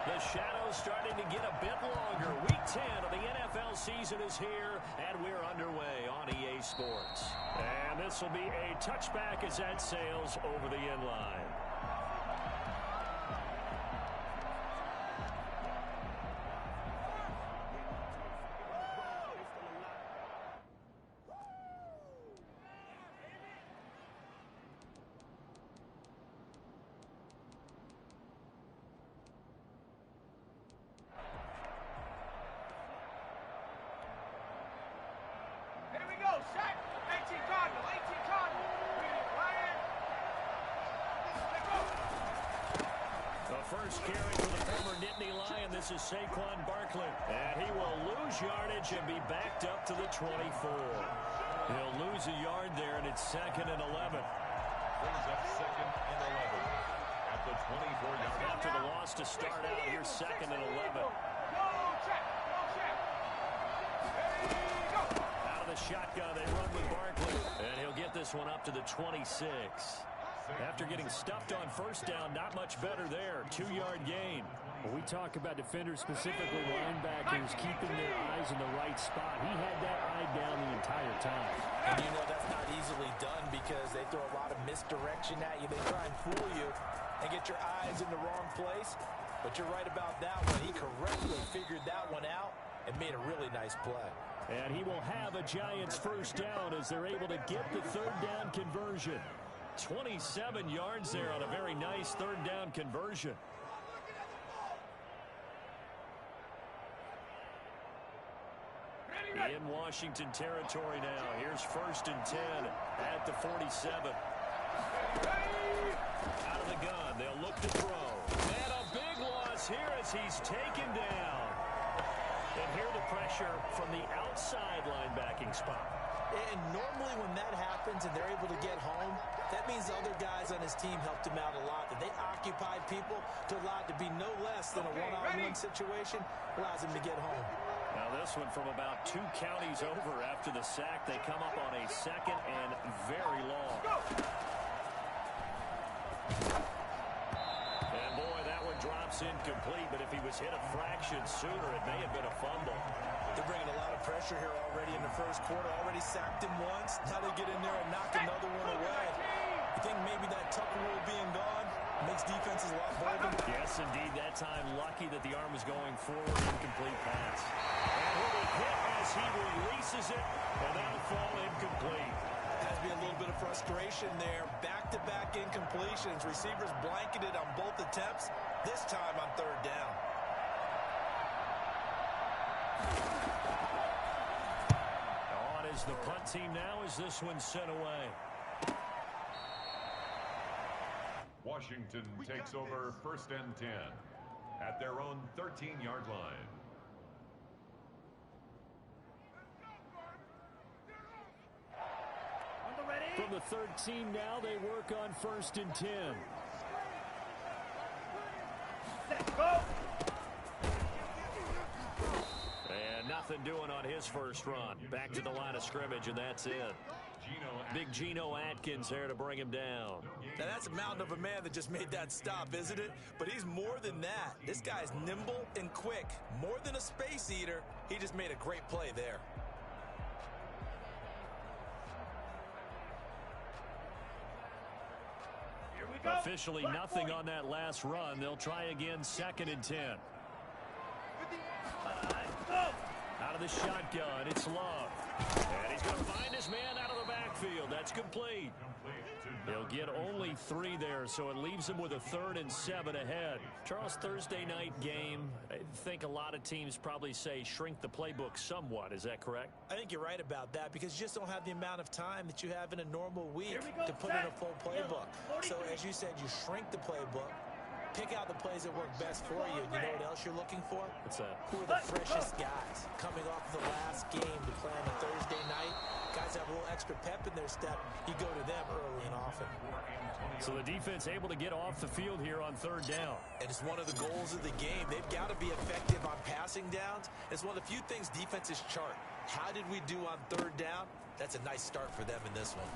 The shadow's starting to get a bit longer. Week 10 of the NFL season is here, and we're underway on EA Sports. And this will be a touchback as that sails over the end line. First carry for the former Nittany Lion. This is Saquon Barkley. And he will lose yardage and be backed up to the 24. He'll lose a yard there, and it's 2nd and 11. Brings up 2nd and 11 at the 24-yard line. After the loss to start out, here's 2nd and 11. Out of the shotgun, they run with Barkley. And he'll get this one up to the 26. After getting stuffed on first down, not much better there. 2-yard gain. When we talk about defenders, specifically linebackers, keeping their eyes in the right spot, he had that eye down the entire time. And you know that's not easily done because they throw a lot of misdirection at you. They try and fool you and get your eyes in the wrong place. But you're right about that one. He correctly figured that one out and made a really nice play. And he will have a Giants first down as they're able to get the 3rd down conversion. 27 yards there on a very nice 3rd down conversion. In Washington territory now. Here's 1st and 10 at the 47. Out of the gun. They'll look to throw. And a big loss here as he's taken down. And here the pressure from the outside linebacking spot. And normally when that happens and they're able to get home, that means other guys on his team helped him out a lot. That they occupied people to allow it to be no less than a one-on-one situation, allows him to get home. Now this one from about 2 counties over after the sack. They come up on a 2nd and very long. And boy, that one drops incomplete, but if he was hit a fraction sooner, it may have been a fumble. They're bringing a lot of pressure here already in the first quarter. Already sacked him once. Now they get in there and knock another one away. I think maybe that Tucker rule being gone makes defenses a lot bolder. Yes, indeed. That time lucky that the arm was going forward. Incomplete pass. And he'll be hit as he releases it, and that'll fall incomplete. Has to be a little bit of frustration there. Back-to-back incompletions. Receivers blanketed on both attempts. This time on 3rd down. On is the punt team now as this one's sent away. Washington takes over 1st and 10 at their own 13-yard line. From the 13 now, they work on 1st and 10. Let's go. And nothing doing on his first run. Back to the line of scrimmage, and that's it. Big Geno Atkins there to bring him down. Now that's a mountain of a man that just made that stop, isn't it? But he's more than that. This guy's nimble and quick. More than a space eater. He just made a great play there. Officially nothing on that last run. They'll try again 2nd and 10. Out of the shotgun, it's Love. And he's going to find his man out of the backfield. That's complete. He'll get only 3 there, so it leaves him with a 3rd and 7 ahead. Charles, Thursday night game, I think a lot of teams probably say shrink the playbook somewhat. Is that correct? I think you're right about that because you just don't have the amount of time that you have in a normal week to put in a full playbook. So as you said, you shrink the playbook, pick out the plays that work best for you. And you know what else you're looking for? What's that? Who are the freshest guys coming off of the last game to play on a Thursday night? Guys have a little extra pep in their step. You go to them early and often. So the defense able to get off the field here on 3rd down. And it's one of the goals of the game. They've got to be effective on passing downs. It's one of the few things defenses chart. How did we do on 3rd down? That's a nice start for them in this one.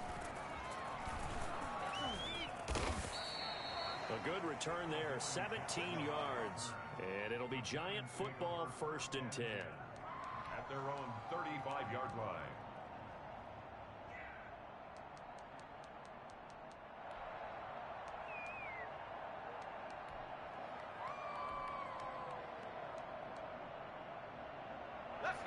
A good return there, 17 yards. And it'll be Giant football, 1st and 10. At their own 35-yard line.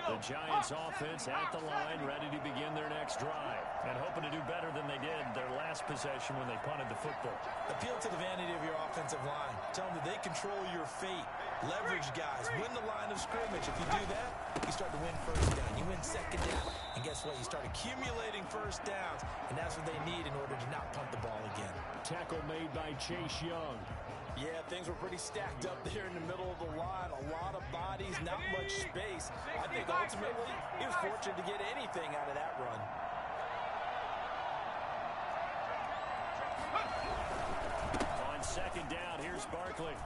The Giants offense at the line, ready to begin their next drive. And hoping to do better than they did their last possession when they punted the football. Appeal to the vanity of your offensive line. Tell them that they control your fate. Leverage guys. Win the line of scrimmage. If you do that, you start to win 1st down. You win 2nd down. And guess what? You start accumulating 1st downs. And that's what they need in order to not punt the ball again. Tackle made by Chase Young. Yeah, things were pretty stacked up there in the middle of the line. A lot of bodies, not much space. I think ultimately he was fortunate to get anything out of that run. On 2nd down, here's Barkley.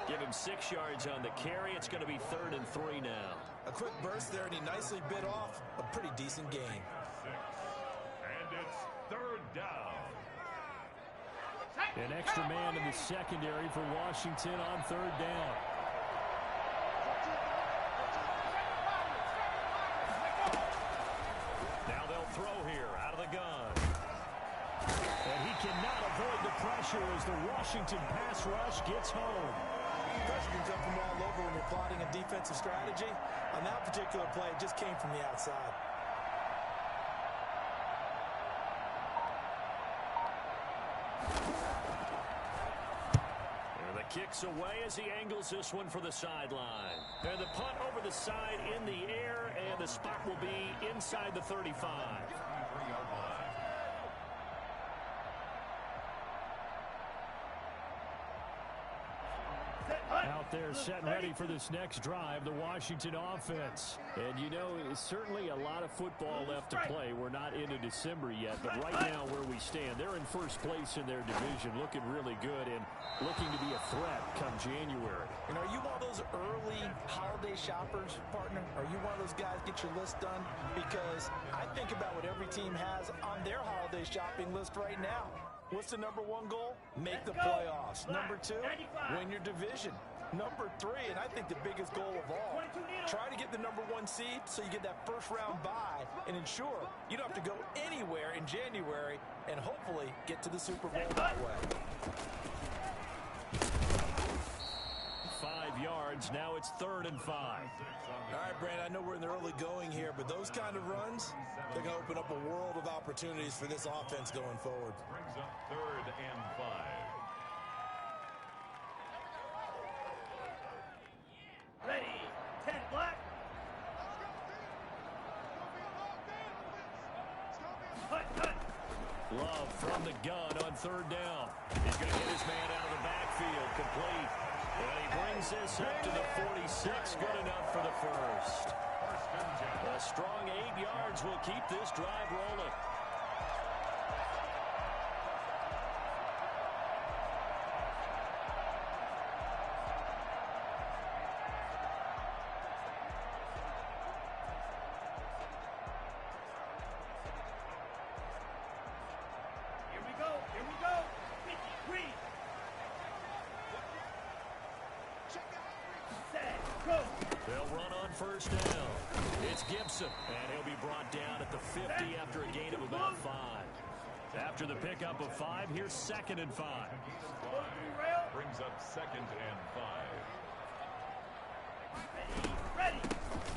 Give him 6 yards on the carry. It's going to be 3rd and 3 now. A quick burst there, and he nicely bit off a pretty decent gain. And it's 3rd down. An extra man in the secondary for Washington on 3rd down. Now they'll throw here out of the gun. And he cannot avoid the pressure as the Washington pass rush gets home. Pressure can come from all over when you're plotting a defensive strategy. On that particular play, it just came from the outside. Kicks away as he angles this one for the sideline. And the punt over the side in the air, and the spot will be inside the 35. Out there set and ready for this next drive, the Washington offense. And you know, it's certainly a lot of football left to play. We're not into December yet, but right now where we stand, they're in 1st place in their division, looking really good and looking to be a threat come January. And are you one of those early holiday shoppers, partner? Are you one of those guys get your list done? Because I think about what every team has on their holiday shopping list right now. What's the number 1 goal? Make the playoffs. Number 2, win your division. Number 3, and I think the biggest goal of all, try to get the number 1 seed so you get that 1st round bye and ensure you don't have to go anywhere in January and hopefully get to the Super Bowl that way. 5 yards. Now it's 3rd and 5. All right, Brandon, I know we're in the early going here, but those kind of runs, they're going to open up a world of opportunities for this offense going forward. Brings up 3rd and 5. Ready, 10 black. Love from the gun on 3rd down. He's going to get his man out of the backfield, complete. And he brings this up to the 46, good enough for the 1st. A strong 8 yards will keep this drive rolling. Here we go. 53. Set, go. They'll run on 1st down. It's Gibson, and he'll be brought down at the 50 after a gain of about 5. After the pickup of 5, here's 2nd and 5. Brings up 2nd and 5. Ready.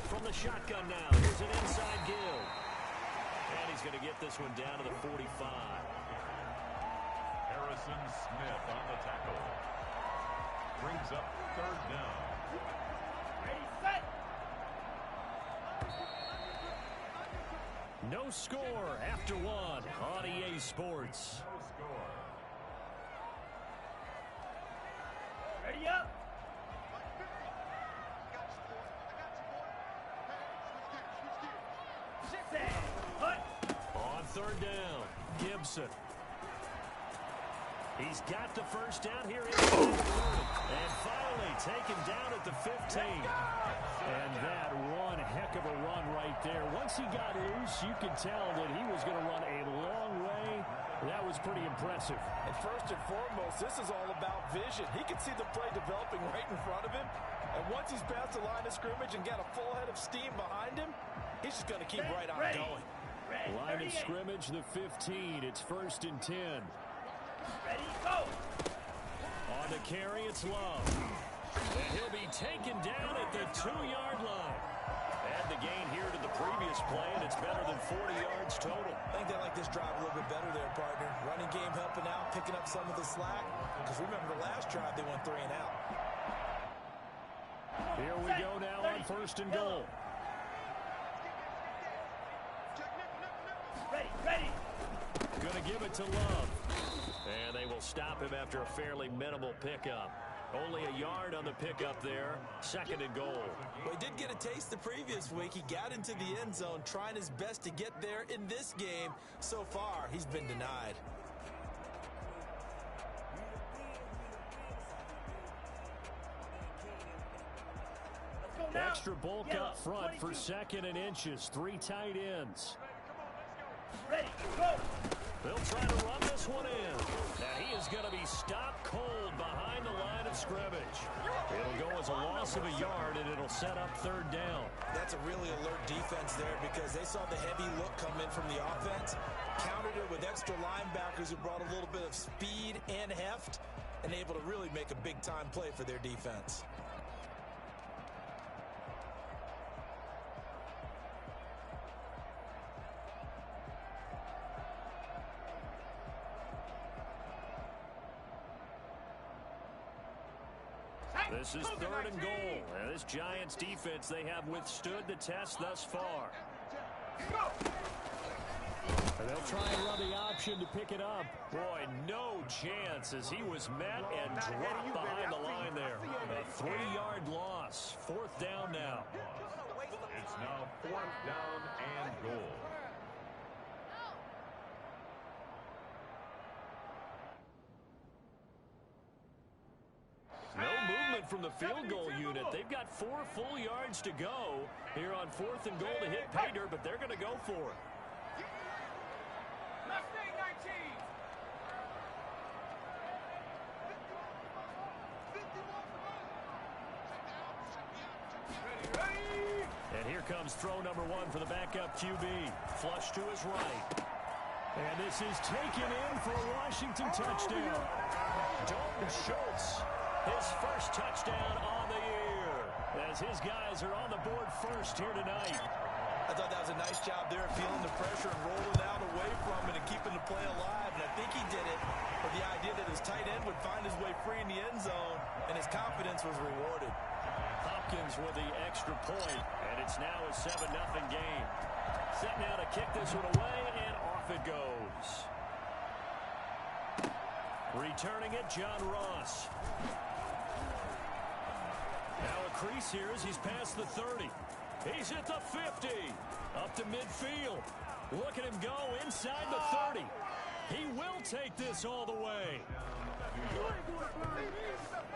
From the shotgun now, here's an inside give. And he's going to get this one down to the 45. Harrison Smith on the tackle. Brings up 3rd down. Ready, set. No score after 1 on EA Sports. No score. Ready up. Set. Hut. On 3rd down, Gibson. He's got the 1st down here. And finally taken down at the 15. And that one heck of a run right there. Once he got loose, you could tell that he was going to run a long way. That was pretty impressive. And first and foremost, this is all about vision. He can see the play developing right in front of him. And once he's past the line of scrimmage and got a full head of steam behind him, he's just going to keep right on going. Line of scrimmage, the 15. It's 1st and 10. Ready, go. On the carry, it's Love. And he'll be taken down at the 2-yard line. Add the gain here to the previous play, and it's better than 40 yards total. I think they like this drive a little bit better there, partner. Running game helping out, picking up some of the slack. Because remember the last drive, they went 3 and out. Here we go now on 1st and goal. Ready. Going to give it to Love. And they will stop him after a fairly minimal pickup. Only a yard on the pickup there. 2nd and goal. Well, he did get a taste the previous week. He got into the end zone, trying his best to get there in this game. So far, he's been denied. Extra bulk up front for 2nd and inches. 3 tight ends. Ready, go. They'll try to run this one in. And he is going to be stopped cold behind the line of scrimmage. It'll go as a loss of a yard, and it'll set up 3rd down. That's a really alert defense there because they saw the heavy look come in from the offense, countered it with extra linebackers who brought a little bit of speed and heft, and able to really make a big-time play for their defense. This is 3rd and goal. And this Giants defense, they have withstood the test thus far. And they'll try and run the option to pick it up. Boy, no chance as he was met and dropped behind the line there. A 3-yard loss. 4th down now. It's now 4th down and goal. No movement from the field goal unit. They've got 4 full yards to go here on 4th and goal to hit pay dirt, but they're going to go for it. Mustang 19. Ready. And here comes throw number 1 for the backup QB. Flush to his right. And this is taken in for a Washington touchdown. Dalton Schultz, his first touchdown on the year, as his guys are on the board first here tonight. I thought that was a nice job there, feeling the pressure and rolling out away from it and keeping the play alive. And I think he did it with the idea that his tight end would find his way free in the end zone, and his confidence was rewarded. Hopkins with the extra point, and it's now a 7-0 game. Set now to kick this one away, and off it goes. Returning it, John Ross. Now a crease here as he's past the 30. He's at the 50. Up to midfield. Look at him go inside the 30. He will take this all the way.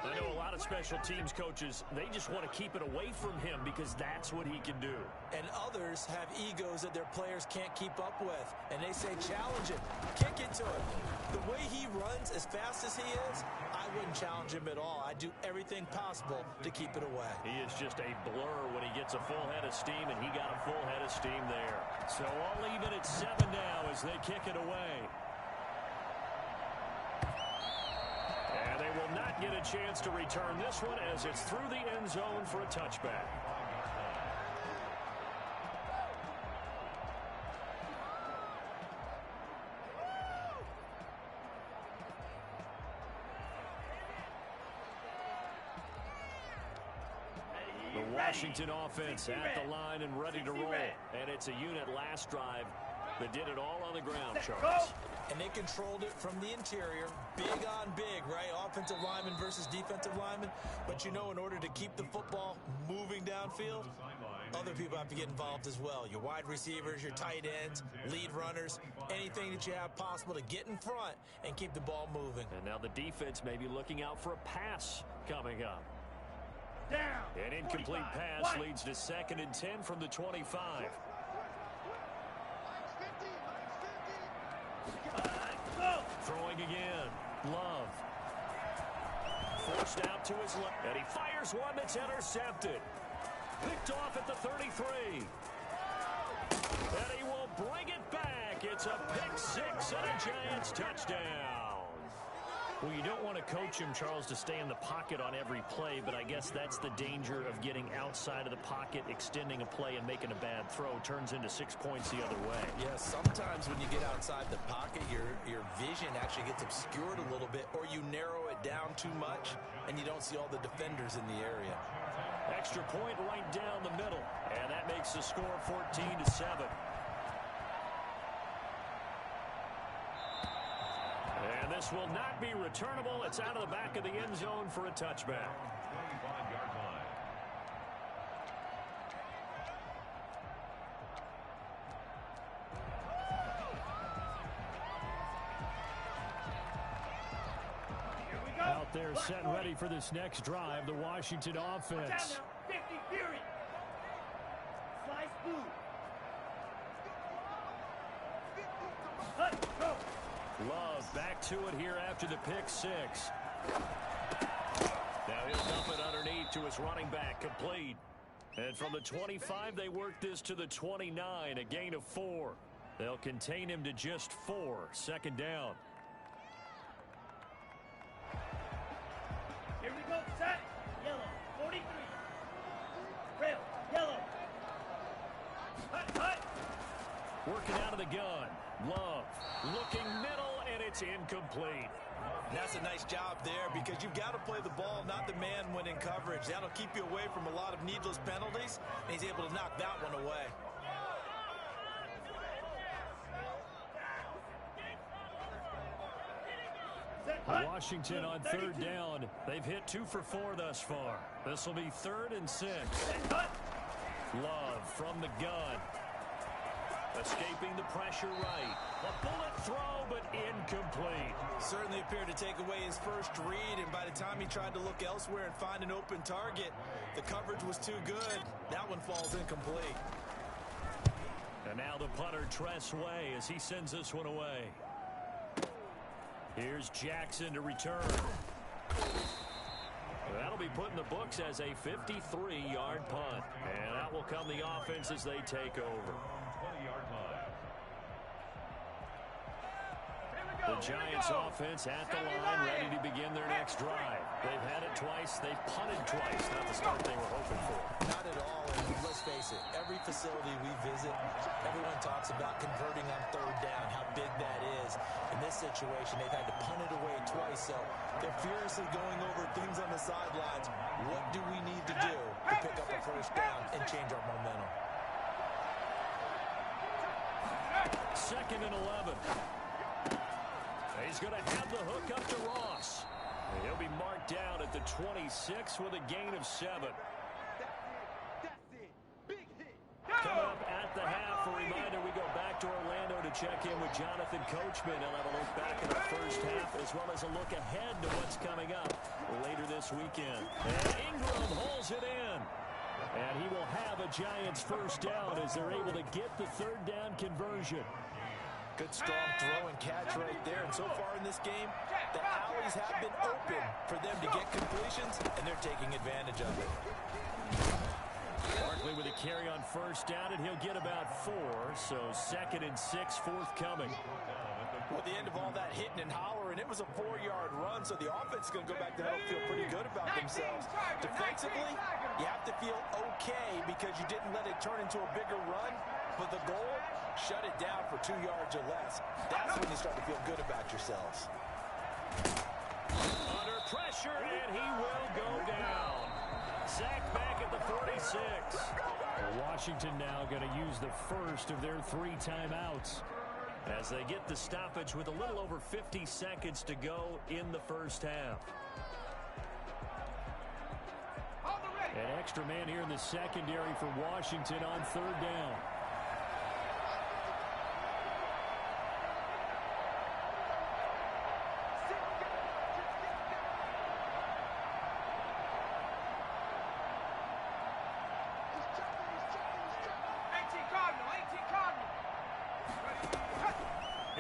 I know a lot of special teams coaches, they just want to keep it away from him because that's what he can do. And others have egos that their players can't keep up with. And they say, challenge him, kick it to him. The way he runs as fast as he is, I wouldn't challenge him at all. I'd do everything possible to keep it away. He is just a blur when he gets a full head of steam, and he got a full head of steam there. So all even at 7 now as they kick it away. And they will not get a chance to return this one as it's through the end zone for a touchback. The Washington offense at the line and ready to roll. And it's a unit last drive that did it all on the ground, Charles. And they controlled it from the interior, big on big, right? Offensive lineman versus defensive lineman. But you know, in order to keep the football moving downfield, other people have to get involved as well. Your wide receivers, your tight ends, lead runners, anything that you have possible to get in front and keep the ball moving. And now the defense may be looking out for a pass coming up. Down. An incomplete pass leads to 2nd and 10 from the 25. Go. throwing again. Love. Forced out to his left. And he fires one that's intercepted. Picked off at the 33. And he will bring it back. It's a pick six and a Giants touchdown. Well, you don't want to coach him, Charles, to stay in the pocket on every play, but I guess that's the danger of getting outside of the pocket, extending a play, and making a bad throw. Turns into 6 points the other way. Yeah, sometimes when you get outside the pocket, your vision actually gets obscured a little bit, or you narrow it down too much, and you don't see all the defenders in the area. Extra point right down the middle, and that makes the score 14-7. And this will not be returnable. It's out of the back of the end zone for a touchback. 25-yard line. Here we go. Out there set and ready for this next drive, the Washington offense. Down now. 50 Fury. Slice blue. Cut. Go. Love back to it here after the pick six. Now he'll dump it underneath to his running back, complete. And from the 25, they work this to the 29, a gain of 4. They'll contain him to just 4. Second down. Here we go. Set. Yellow. 43. Red. Yellow. Cut. Working out of the gun. Love looking middle, and it's incomplete. That's a nice job there because you've got to play the ball, not the man when in coverage. That'll keep you away from a lot of needless penalties, and he's able to knock that one away. Washington on third down. They've hit 2 for 4 thus far. This will be 3rd and 6. Love from the gun. Escaping the pressure right. A bullet throw, but incomplete. Certainly appeared to take away his first read, and by the time he tried to look elsewhere and find an open target, the coverage was too good. That one falls incomplete. And now the punter, Tress Way, as he sends this one away. Here's Jackson to return. That'll be put in the books as a 53-yard punt. And that will come the offense as they take over. 20-yard line. The Giants offense at the line, ready to begin their next drive. They've had it twice. They've punted twice. Not the start they were hoping for. Not at all, and let's face it, every facility we visit, everyone talks about converting on third down, how big that is. In this situation, they've had to punt it away twice, so they're furiously going over things on the sidelines. What do we need to do to pick up a first down and change our momentum? 2nd and 11. He's going to have the hook up to Ross. He'll be marked down at the 26 with a gain of 7. Coming up at the half, a reminder, we go back to Orlando to check in with Jonathan Coachman. He'll have a look back at the first half as well as a look ahead to what's coming up later this weekend. And Ingram holds it in. And he will have a Giants first down as they're able to get the third down conversion. Good strong throw and catch right there. And so far in this game, the alleys have been open for them to get completions, and they're taking advantage of it. Barkley with a carry on first down, and he'll get about 4. So 2nd and 6 forthcoming. Well, at the end of all that hitting and hollering, it was a 4-yard run, so the offense is going to go back to home, feel pretty good about themselves. Defensively, you have to feel okay because you didn't let it turn into a bigger run, but the goal, shut it down for 2 yards or less. That's when you start to feel good about yourselves. Under pressure, and he will go down. Sacked back at the 46. Washington now going to use the first of their 3 timeouts. As they get the stoppage with a little over 50 seconds to go in the first half. An extra man here in the secondary for Washington on third down.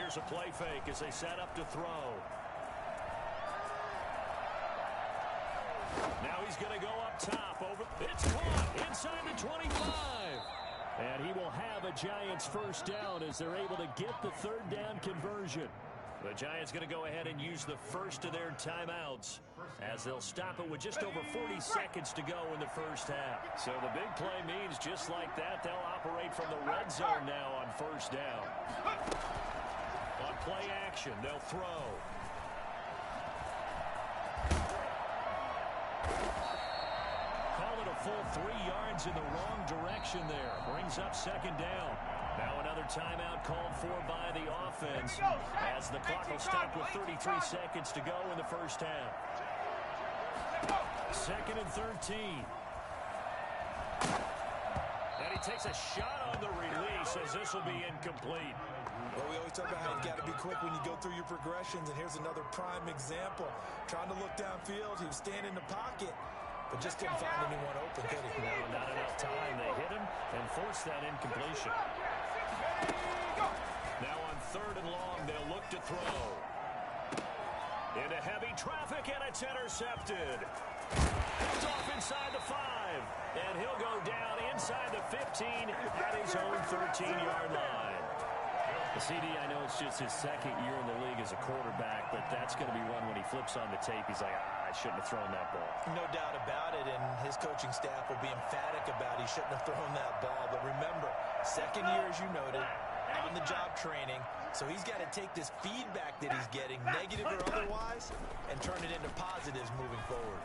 Here's a play fake as they set up to throw. Now he's going to go up top. It's caught inside the 25. And he will have a Giants first down as they're able to get the third down conversion. The Giants going to go ahead and use the first of their timeouts as they'll stop it with just over 40 seconds to go in the first half. So the big play means just like that, they'll operate from the red zone now on first down. On play action, they'll throw. Call it a full 3 yards in the wrong direction there. Brings up second down. Now another timeout called for by the offense as the clock will stop with 33 seconds to go in the first half. Second and 13. And he takes a shot on the release as this will be incomplete. Well, we always talk about how you've got to be quick when you go through your progressions, and here's another prime example. Trying to look downfield, he was standing in the pocket, but just couldn't find anyone open, could he? No, not enough time. They hit him and forced that incompletion. Now on third and long, they'll look to throw. Into heavy traffic, and it's intercepted. It's off inside the 5, and he'll go down inside the 15 at his own 13-yard line. The CD, I know it's just his second year in the league as a quarterback, but that's going to be one when he flips on the tape, he's like, I shouldn't have thrown that ball. No doubt about it, and his coaching staff will be emphatic about he shouldn't have thrown that ball. But remember, second year, as you noted, on-the-job training, so he's got to take this feedback that he's getting, negative or otherwise, and turn it into positives moving forward.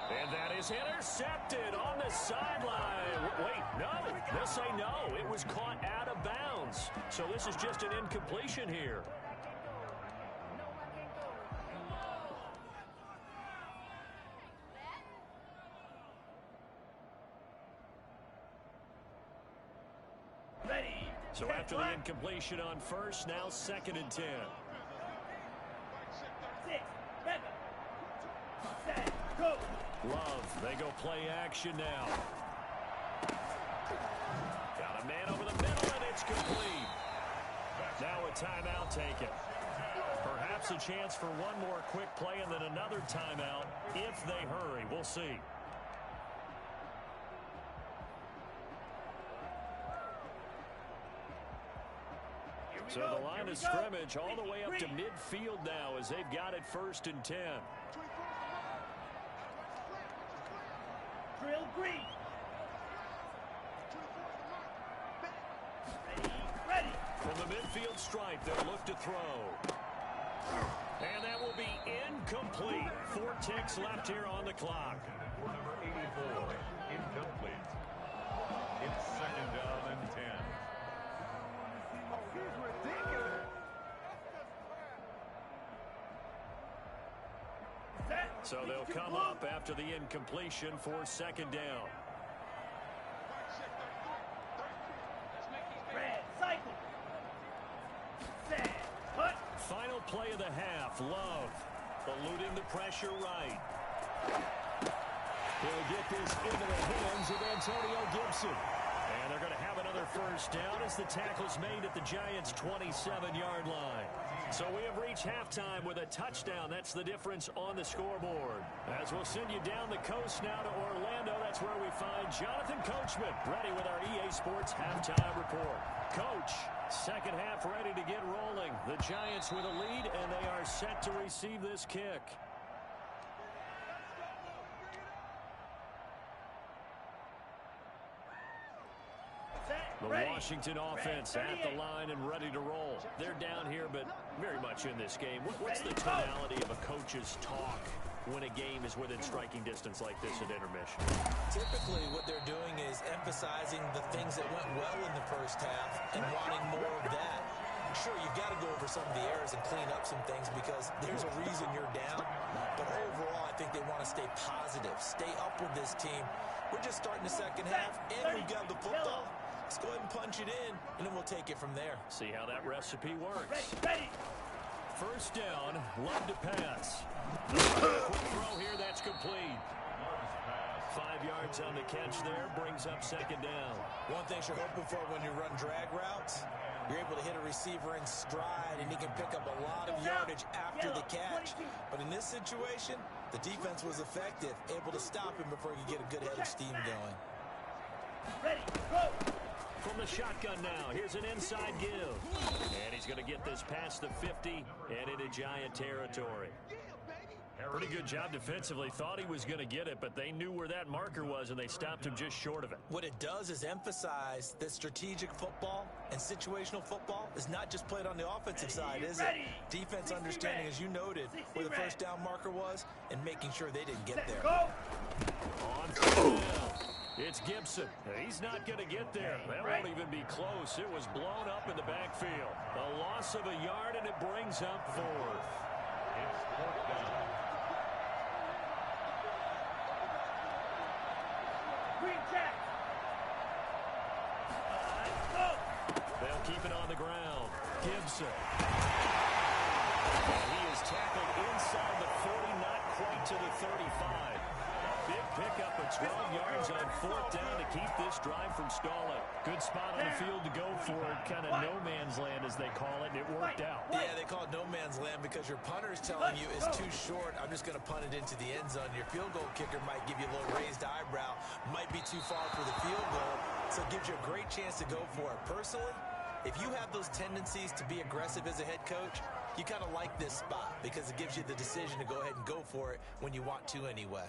And that is intercepted on the sideline. Wait, no. They'll say no. It was caught out of bounds. So this is just an incompletion here. Ready. So after the incompletion on first, now second and 10. 6, 7, set, go. Love, they go play action now. Got a man over the middle, and it's complete. Now a timeout taken. Perhaps a chance for one more quick play and then another timeout if they hurry. We'll see. So the line of scrimmage all the way up to midfield now as they've got it first and 10. Drill green. Ready. From the midfield stripe, they'll look to throw. And that will be incomplete. 4 ticks left here on the clock. Number 84, incomplete. It's second down and 10. So they'll come up after the incompletion for second down. Red, cycle. Set, put. Final play of the half. Love eluding the pressure right. He'll get this into the hands of Antonio Gibson. And they're going to have another first down as the tackle's made at the Giants' 27-yard line. So we have reached halftime with a touchdown. That's the difference on the scoreboard. As we'll send you down the coast now to Orlando, that's where we find Jonathan Coachman ready with our EA Sports halftime report. Coach, second half ready to get rolling. The Giants with a lead, and they are set to receive this kick. The Washington offense at the line and ready to roll. They're down here, but very much in this game. What's the tonality of a coach's talk when a game is within striking distance like this at intermission? Typically, what they're doing is emphasizing the things that went well in the first half and wanting more of that. Sure, you've got to go over some of the errors and clean up some things because there's a reason you're down. But overall, I think they want to stay positive, stay up with this team. We're just starting the second half, and we've got the football. Let's go ahead and punch it in, and then we'll take it from there. See how that recipe works. Ready. First down, Love to pass. Quick throw here, that's complete. 5 yards on the catch there, brings up second down. One thing you're hoping for when you run drag routes, You're able to hit a receiver in stride, and he can pick up a lot of yardage after the catch. But in this situation, the defense was effective, able to stop him before he could get a good head of steam going. Ready, go! From the shotgun now, here's an inside give. And he's going to get this past the 50 and into Giant territory. Pretty good job defensively. Thought he was going to get it, but they knew where that marker was, and they stopped him just short of it. What it does is emphasize that strategic football and situational football is not just played on the offensive side, is it? Defense understanding, as you noted, where the first down marker was and making sure they didn't get there. On third down, it's Gibson. He's not going to get there. That won't even be close. It was blown up in the backfield. A loss of a yard, and it brings up fourth. It's fourth down. Green jack! Let's go! They'll keep it on the ground. Gibson. And he is tackled inside the 40, not quite to the 35. A big pickup of 12 yards on fourth down to keep this drive from stalling. Good spot on the field to go for it. Kind of no man's land, as they call it, and it worked out. Yeah, they call it no man's land because your punter is telling you it's too short. I'm just going to punt it into the end zone. Your field goal kicker might give you a little raised eyebrow, might be too far for the field goal, so it gives you a great chance to go for it. Personally, if you have those tendencies to be aggressive as a head coach, you kind of like this spot because it gives you the decision to go ahead and go for it when you want to anyway.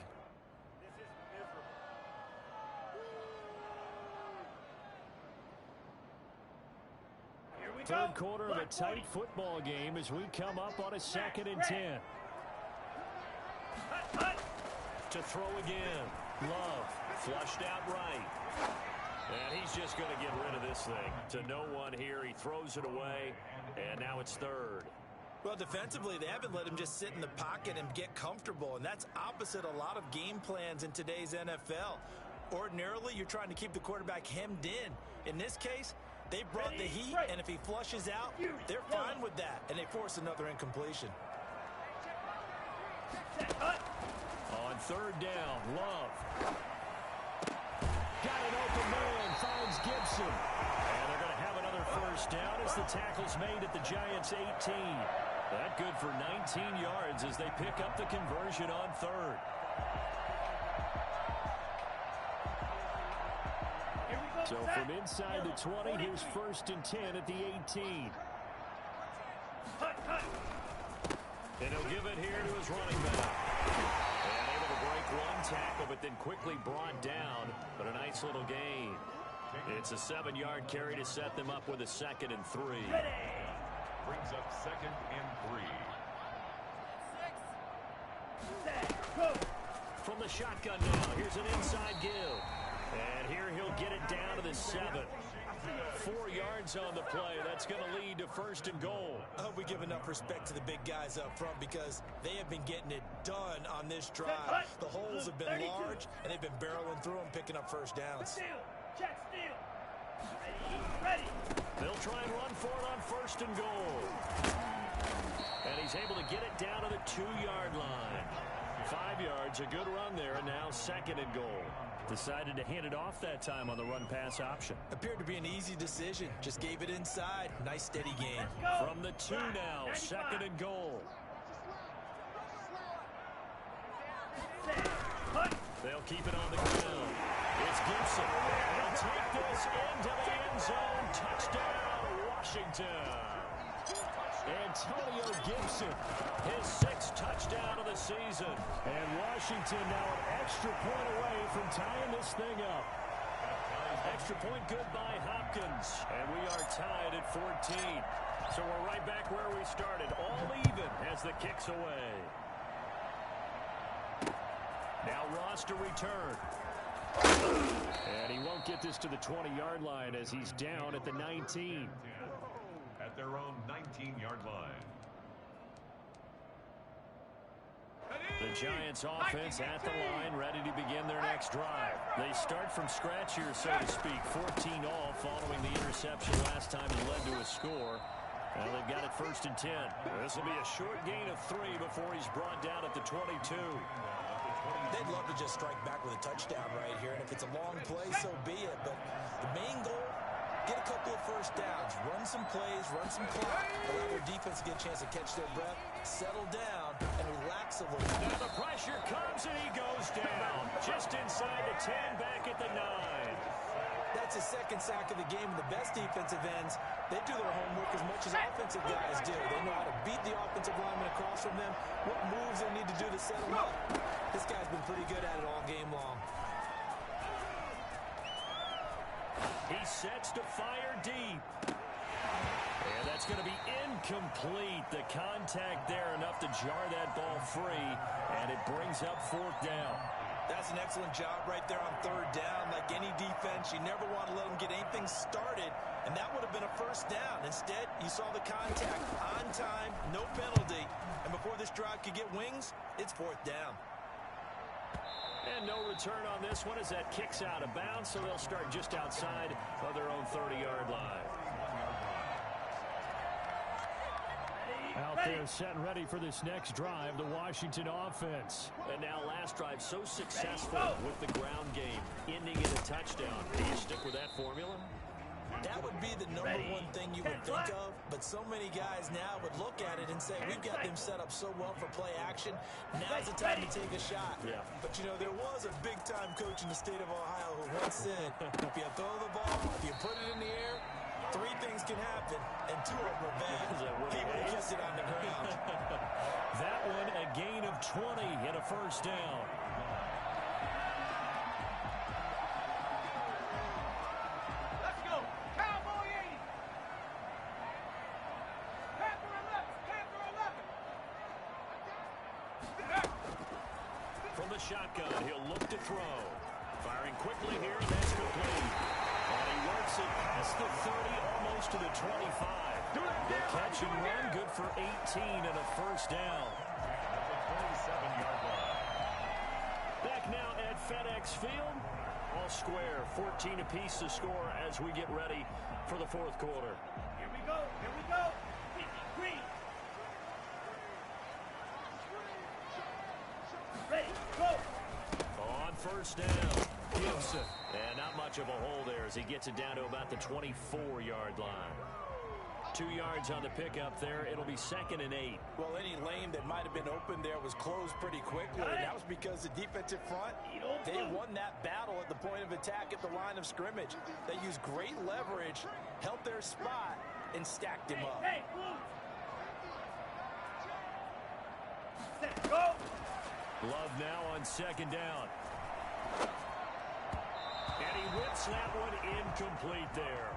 Third quarter of a tight football game as we come up on a 2nd and 10. To throw again. Love flushed out right. And he's just going to get rid of this thing. To no one here. He throws it away. And now it's third. Well, defensively, they haven't let him just sit in the pocket and get comfortable. And that's opposite a lot of game plans in today's NFL. Ordinarily, you're trying to keep the quarterback hemmed in. In this case, they brought the heat, and if he flushes out, they're fine with that, and they force another incompletion. On third down, Love. Got an open man, finds Gibson. And they're going to have another first down as the tackle's made at the Giants' 18. That good for 19 yards as they pick up the conversion on third. So from inside the 20, here's 1st and 10 at the 18. And he'll give it here to his running back. And able to break one tackle, but then quickly brought down. But a nice little gain. It's a 7-yard carry to set them up with a 2nd and 3. Brings up 2nd and 3. From the shotgun now, here's an inside give. And here he'll get it down to the 7. 4 yards on the play. That's going to lead to 1st and goal. I hope we give enough respect to the big guys up front because they have been getting it done on this drive. The holes have been large, and they've been barreling through them, picking up first downs. Check steal. Ready. They'll try and run for it on 1st and goal. And he's able to get it down to the 2-yard line. 5 yards, a good run there, and now 2nd and goal. Decided to hand it off that time on the run-pass option. Appeared to be an easy decision. Just gave it inside. Nice, steady game. From the 2 now, 2nd and goal. They'll keep it on the ground. It's Gibson. They'll take this into the end zone. Touchdown, Washington. Antonio Gibson. His 6th touchdown of the season. And Washington now an extra point away from tying this thing up. Extra point good by Hopkins. And we are tied at 14. So we're right back where we started. All even as the kick's away. Now Ross to return. And he won't get this to the 20-yard line as he's down at the 19. At their own 19-yard line. The Giants offense at the line, ready to begin their next drive. They start from scratch here, so to speak. 14 all following the interception last time it led to a score. Well, they've got it 1st and 10. This will be a short gain of 3 before he's brought down at the 22. They'd love to just strike back with a touchdown right here, and if it's a long play, so be it. But the main goal, get a couple of first downs, run some plays, run some clock, allow their defense to get a chance to catch their breath, settle down, and relax a little. Now the pressure comes, and he goes down. Just inside the 10, back at the 9. That's his second sack of the game, and the best defensive ends, they do their homework as much as offensive guys do. They know how to beat the offensive lineman across from them, what moves they need to do to set them up. This guy's been pretty good at it all game long. He sets to fire deep. And that's going to be incomplete. The contact there enough to jar that ball free, and it brings up 4th down. That's an excellent job right there on 3rd down. Like any defense, you never want to let them get anything started, and that would have been a first down. Instead, you saw the contact on time, no penalty, and before this drive could get wings, it's 4th down. And no return on this one as that kicks out of bounds, so they'll start just outside of their own 30-yard line. Out there set and ready for this next drive, the Washington offense. And now last drive so successful with the ground game, ending in a touchdown. Do you stick with that formula? That would be the number one thing you would think of, but so many guys now would look at it and say, we've got them set up so well for play action. Now's the time to take a shot. Yeah. But, you know, there was a big-time coach in the state of Ohio who once said, if you throw the ball, if you put it in the air, 3 things can happen, and 2 of them are bad. He would have kept it on the ground. That one, a gain of 20 and a first down. Shotgun, he'll look to throw. Firing quickly here, and that's complete. And he works it past the 30, almost to the 25. The catch and run, good for 18 and a first down. That's a 27-yard line. Back now at FedEx Field. All square, 14 apiece to score as we get ready for the 4th quarter. Here we go, here we go. Green. Ready, go. On first down, Gibson. And not much of a hole there as he gets it down to about the 24-yard line. 2 yards on the pickup there. It'll be 2nd and 8. Well, any lane that might have been open there was closed pretty quickly, and that was because the defensive front, they won that battle at the point of attack at the line of scrimmage. They used great leverage, held their spot, and stacked him up. Hey, set, go. Love now on 2nd down. And he whips that one incomplete there.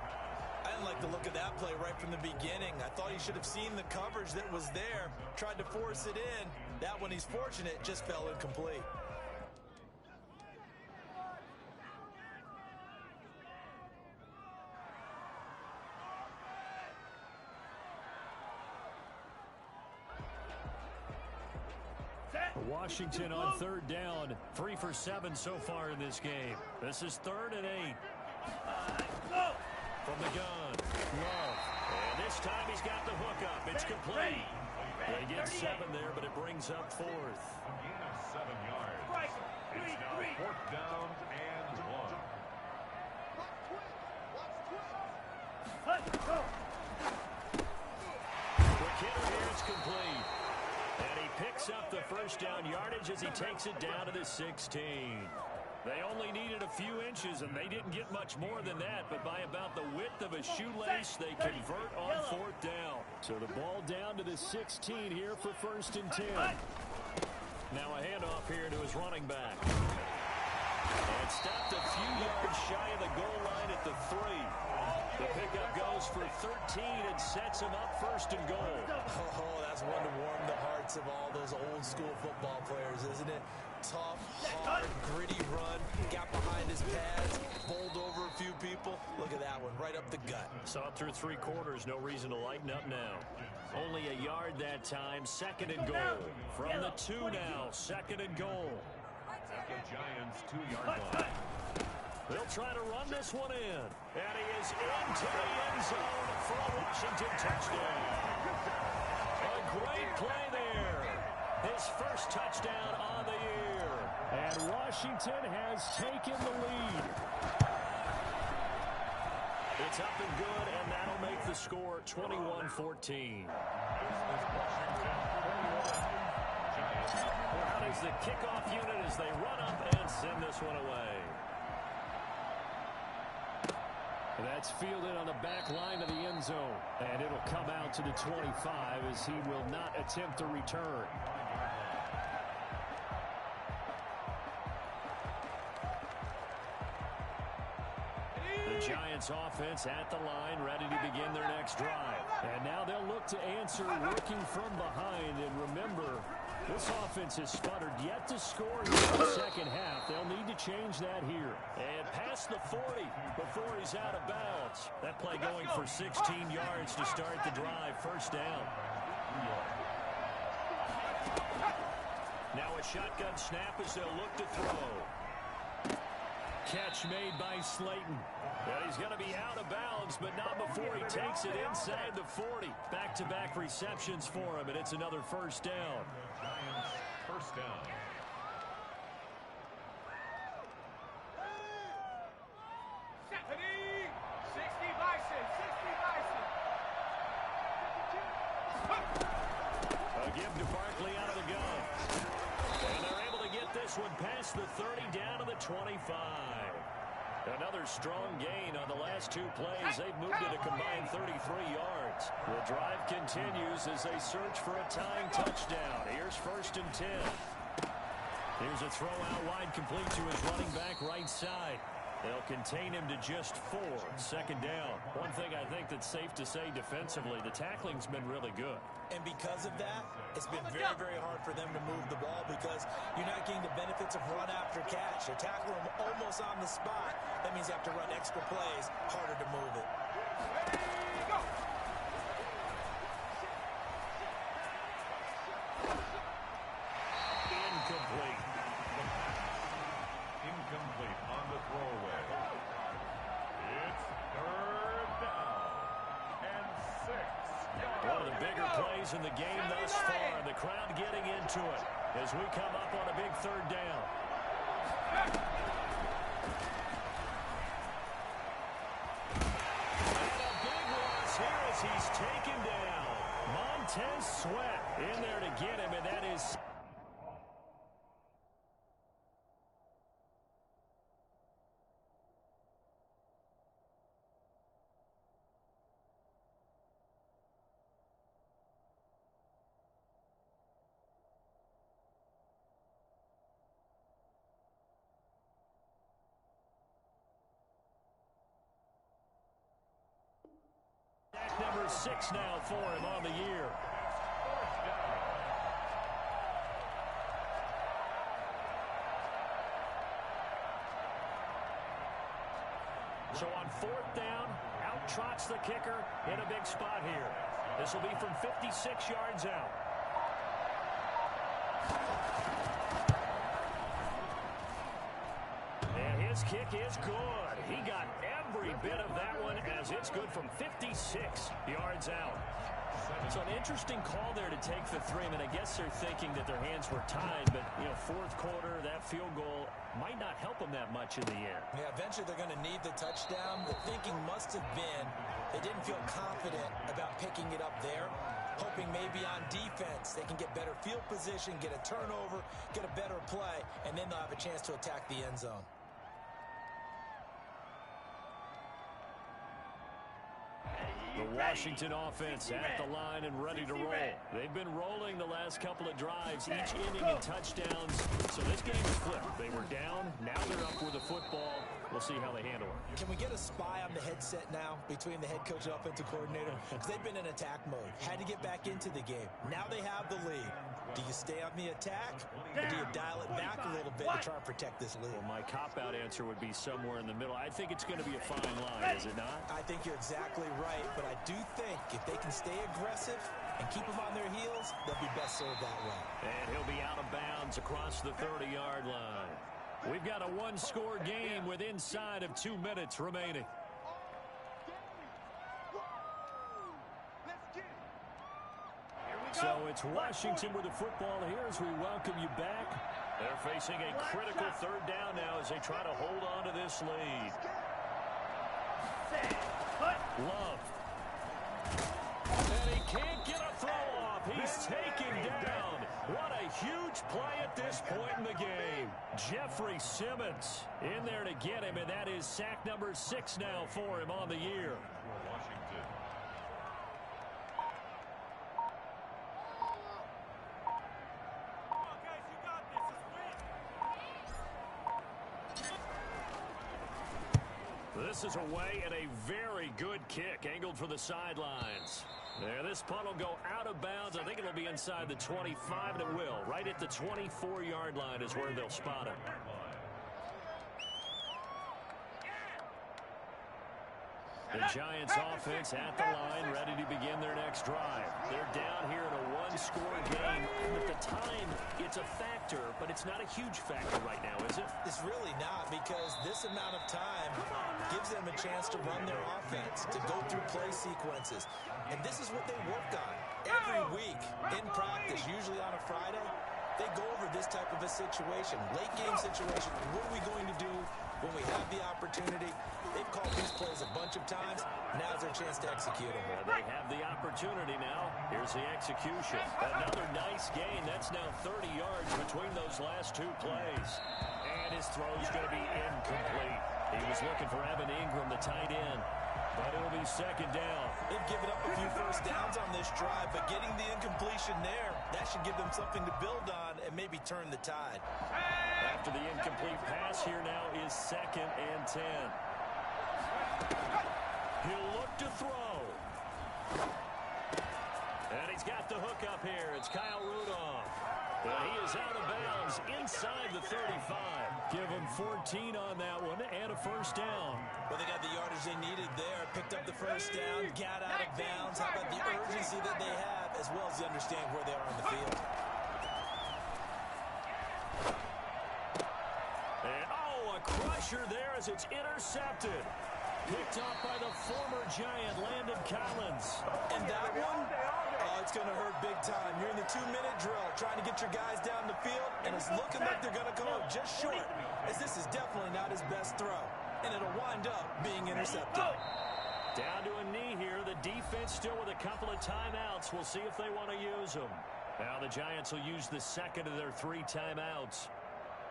I didn't like the look of that play right from the beginning. I thought he should have seen the coverage that was there, tried to force it in. That one, he's fortunate, just fell incomplete. Washington on 3rd down, 3 for 7 so far in this game. This is 3rd and 8. From the gun, Love. And this time he's got the hook up. It's complete. They get 7 there, but it brings up 4th. A gain of 7 yards. It's now 4th down and 1. Quick hitter here, it's complete. And he picks up the first down yardage as he takes it down to the 16. They only needed a few inches, and they didn't get much more than that, but by about the width of a shoelace, they convert on 4th down. So the ball down to the 16 here for 1st and 10. Now a handoff here to his running back. And stopped a few yards shy of the goal line at the 3. The pickup goes for 13 and sets him up 1st and goal. Oh, that's one to warm the hearts of all those old school football players, isn't it? Tough, hard, gritty run, got behind his pads, bowled over a few people. Look at that one, right up the gut. Saw it through 3 quarters, no reason to lighten up now. Only a yard that time, 2nd and goal. From the 2 now, 2nd and goal. At the Giants' 2-yard line. They'll try to run this one in. And he is into the end zone for a Washington touchdown. A great play there. His first touchdown on the year. And Washington has taken the lead. It's up and good, and that'll make the score 21-14. Out is the kickoff unit as they run up and send this one away. That's fielded on the back line of the end zone, and it'll come out to the 25 as he will not attempt to return. The Giants offense at the line, ready to begin their next drive. And now they'll look to answer working from behind. And remember, this offense has sputtered yet to score in the second half. They'll need to change that here. And past the 40 before he's out of bounds. That play going for 16 yards to start the drive. First down. Now a shotgun snap as they'll look to throw. Catch made by Slayton. And he's going to be out of bounds, but not before he takes it inside the 40. Back-to-back receptions for him, and it's another first down. Giants first down. A give to Barkley out of the gun. And they're able to get this one past the 30 down to the 25. Another strong gain on the last two plays. They've moved it a combined 33 yards. The drive continues as they search for a tying touchdown. Here's first and 10. Here's a throw out wide, complete to his running back right side. They'll contain him to just 4. Second down. One thing I think that's safe to say defensively, the tackling's been really good. And because of that, it's been very, very hard for them to move the ball because you're not getting the benefits of run after catch. They tackle them almost on the spot. That means you have to run extra plays, harder to move it. Incomplete. Incomplete on the throwaway. It's third down and 6. One of the bigger plays in the game thus far. The crowd getting into it as we come up on a big third down. And a big loss here as he's taken down. Montez Sweat in there to get him, and that is... Number 6 now for him on the year. So on 4th down, out trots the kicker in a big spot here. This will be from 56 yards out. And his kick is good. He got every bit of that one as it's good from 56 yards out. So an interesting call there to take the 3. I mean, I guess they're thinking that their hands were tied, but, you know, 4th quarter, that field goal might not help them that much in the end. Yeah, eventually they're going to need the touchdown. The thinking must have been they didn't feel confident about picking it up there, hoping maybe on defense they can get better field position, get a turnover, get a better play, and then they'll have a chance to attack the end zone. The Washington offense at the line and ready to roll. They've been rolling the last couple of drives, each inning in touchdowns. So this game is flipped. They were down, now they're up with the football. We'll see how they handle it. Can we get a spy on the headset now between the head coach and offensive coordinator? Because they've been in attack mode. Had to get back into the game. Now they have the lead. Do you stay on the attack, or do you dial it back a little bit to try and protect this lead? Well, my cop-out answer would be somewhere in the middle. I think it's going to be a fine line, is it not? I think you're exactly right, but I do think if they can stay aggressive and keep them on their heels, they'll be best served that way. And he'll be out of bounds across the 30-yard line. We've got a one-score game with inside of 2 minutes remaining. So it's Washington with the football here as we welcome you back. They're facing a critical 3rd down now as they try to hold on to this lead. Love. And he can't get a throw off. He's taken down. What a huge play at this point in the game. Jeffrey Simmons in there to get him, and that is sack number 6 now for him on the year. Washington. This is away and a very good kick angled for the sidelines. There, this punt will go out of bounds. I think it'll be inside the 25, and it will. Right at the 24-yard line is where they'll spot it. The Giants offense at the line, ready to begin their next drive. They're down here in a one-score game. At the time, it's a factor, but it's not a huge factor right now, is it? It's really not, because this amount of time gives them a chance to run their offense, to go through play sequences. And this is what they work on every week in practice, usually on a Friday. They go over this type of a situation, late game situation. What are we going to do when we have the opportunity? They've called these plays a bunch of times. Now's their chance to execute them. They have the opportunity now. Here's the execution. Another nice gain. That's now 30 yards between those last two plays. And his throw's going to be incomplete. He was looking for Evan Ingram, the tight end. But it'll be second down. They've given up a few first downs on this drive, but getting the incompletion there, that should give them something to build on and maybe turn the tide. After the incomplete pass, here now is 2nd and 10. He'll look to throw. And he's got the hook up here. It's Kyle Rudolph. And he is out of bounds inside the 35. Give him 14 on that one and a first down. Well, they got the yardage they needed there. Picked up the first down, got out of bounds. How about the urgency that they have, as well as they understand where they are on the field. And, oh, a crusher there as it's intercepted. Picked off by the former Giant, Landon Collins. And that one, oh, it's going to hurt big time. You're in the 2-minute drill, trying to get your guys down the field, and it's looking like they're going to come up just short, as this is definitely not his best throw, and it'll wind up being intercepted. Down to a knee here. The defense still with a couple of timeouts. We'll see if they want to use them. Now the Giants will use the second of their 3 timeouts,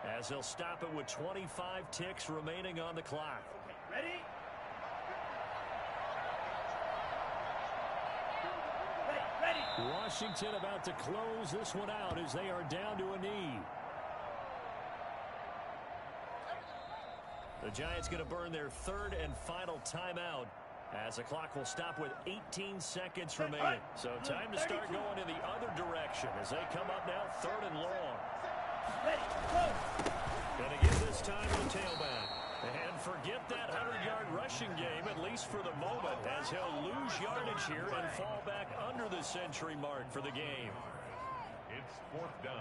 as they'll stop it with 25 ticks remaining on the clock. Okay, ready? Washington about to close this one out as they are down to a knee. The Giants going to burn their 3rd and final timeout, as the clock will stop with 18 seconds remaining. So time to start going in the other direction as they come up now 3rd and long. Ready, go! Going to give this time to the tailback. And forget that 100-yard rushing game, at least for the moment, as he'll lose yardage here and fall back under the century mark for the game. It's 4th down.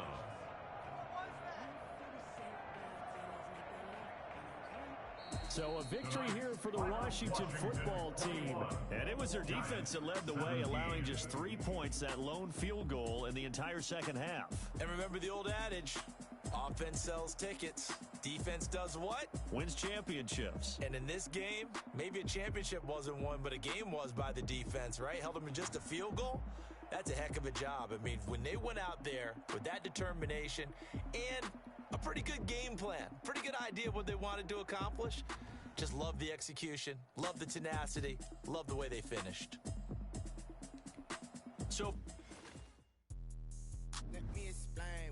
So a victory here for the Washington football team. And it was their defense that led the way, allowing just 3 points, that lone field goal in the entire second half. And remember the old adage, offense sells tickets. Defense does what? Wins championships. And in this game, maybe a championship wasn't won, but a game was by the defense, right? Held them in just a field goal. That's a heck of a job. I mean, when they went out there with that determination and a pretty good game plan, pretty good idea of what they wanted to accomplish, just love the execution, love the tenacity, love the way they finished. So Let me explain